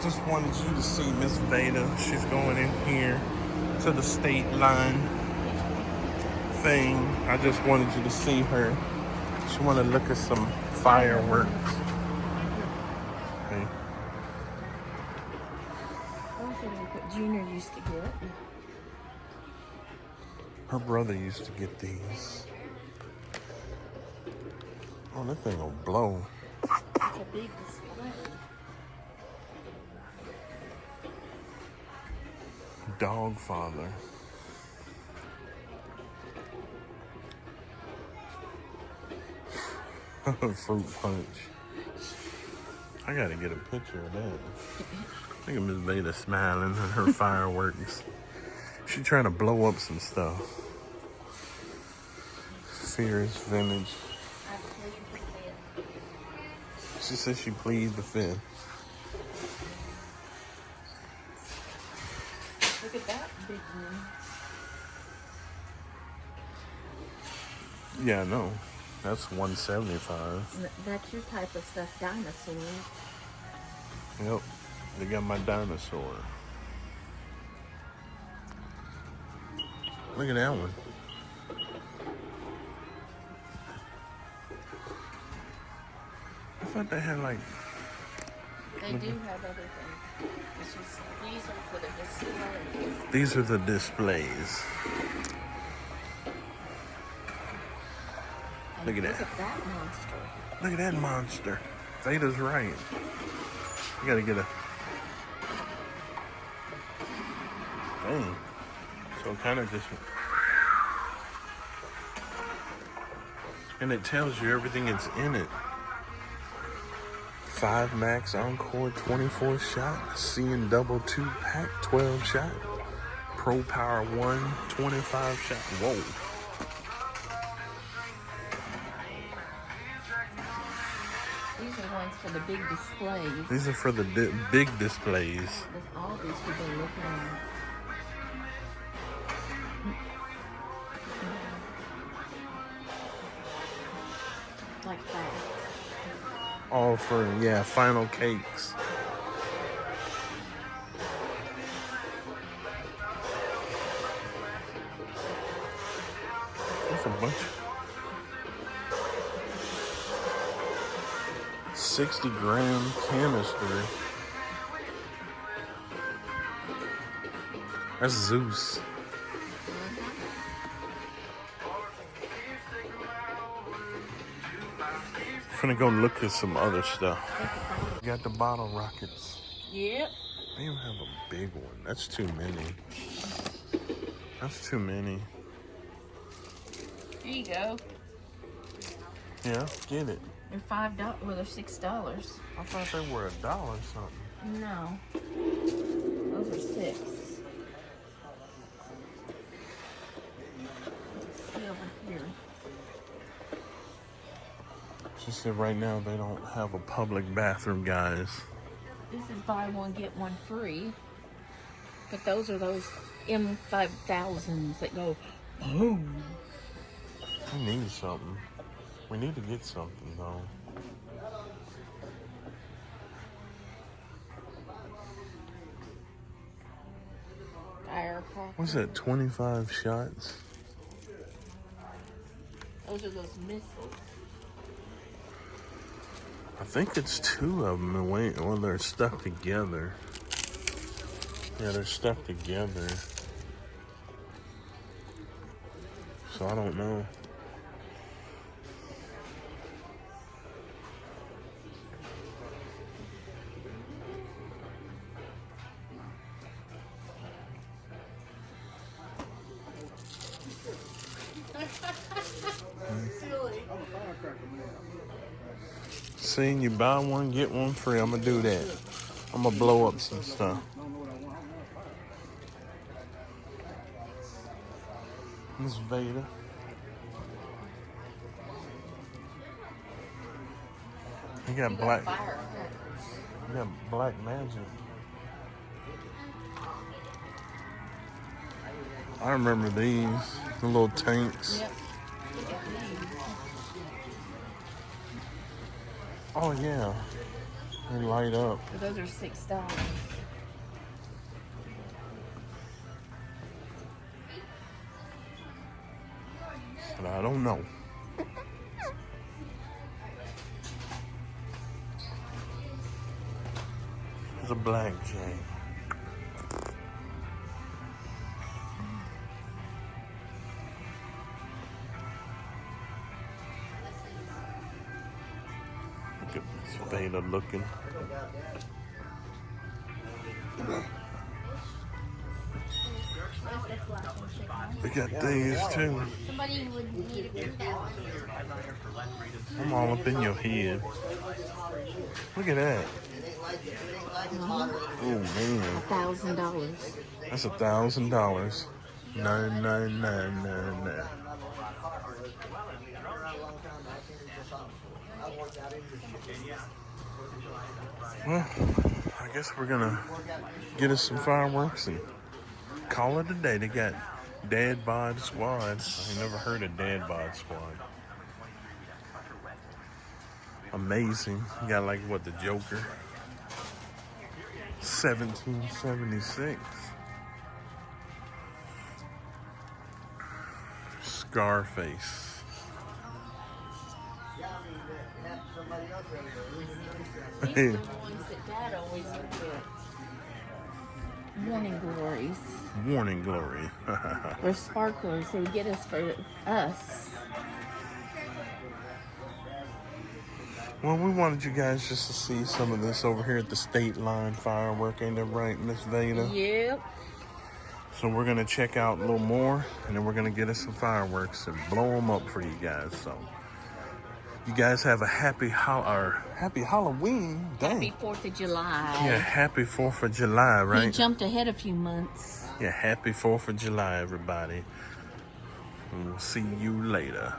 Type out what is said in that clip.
just wanted you to see Miss Vada. She's going in here to the Stateline thing. I just wanted you to see her. She wanted to look at some fireworks. Okay. Those are what Junior used to get. Her brother used to get these. Oh, that thing will blow. It's a big display. Dog father. Fruit punch. I gotta get a picture of that. Look at Miss Vada smiling at her fireworks. She trying to blow up some stuff. Fierce vintage. I plead the fifth. She said she pleads the fifth. Look at that big one. Yeah, I know. That's $175. That's your type of stuff, dinosaur. Yep. They got my dinosaur. Look at that one. I thought they had like... They do have other things. It's just, these are for the displays. These are the displays. Look at that. Look at that monster. Look at that monster. Vada's right. You gotta get a... Dang. So kind of just... And it tells you everything that's in it. 5 max encore 24 shot. Seeing double 2 pack 12 shot. Pro Power 1 25 shot. Whoa. These are ones for the big displays. These are for the big displays. That's all these people are looking at. Like that. All for, yeah, final cakes. That's a bunch. 60-gram canister. That's Zeus. I'm gonna go look at some other stuff. Got the bottle rockets. Yep. They don't have a big one. That's too many. That's too many. Here you go. Yeah, get it. They're $5. Well, they're $6. I thought they were $1 something. No. Those are $6. Let's see over here. She said right now they don't have a public bathroom, guys. This is buy one, get one free. But those are those M5000s that go boom. We need something. We need to get something, though. Firecracker. What's that, 25 shots? Those are those missiles. I think it's 2 of them. Well, they're stuck together. Yeah, they're stuck together. So I don't know. Silly. See, you buy one, get one free. I'm gonna do that. I'm gonna blow up some stuff. Miss Vada. You got black. You got black magic. I remember these, the little tanks. Yep. Look at these. Oh yeah. They light up. Those are $6. But I don't know. There's a blackjack. Look at Miss Vada looking. We got these too. Somebody would need a $2. I'm all up in your head. Look at that. Oh man. $1,000. That's $1,000. 99999. Well, I guess we're gonna get us some fireworks and call it a day. They got Dad Bod Squad. I ain't never heard of Dad Bod Squad. Amazing. You got like what, the Joker? 1776. Scarface. These are the ones that Dad always would get. Morning glories. Morning glory. Or sparklers. They would get us for us. Well, we wanted you guys just to see some of this over here at the Stateline Fireworks. Ain't that right, Miss Vada? Yep. So we're going to check out a little more, and then we're going to get us some fireworks and blow them up for you guys. So you guys have a happy Halloween. Dang. Happy 4th of July. Yeah, happy 4th of July, right? He jumped ahead a few months. Yeah, happy 4th of July, everybody. And we'll see you later.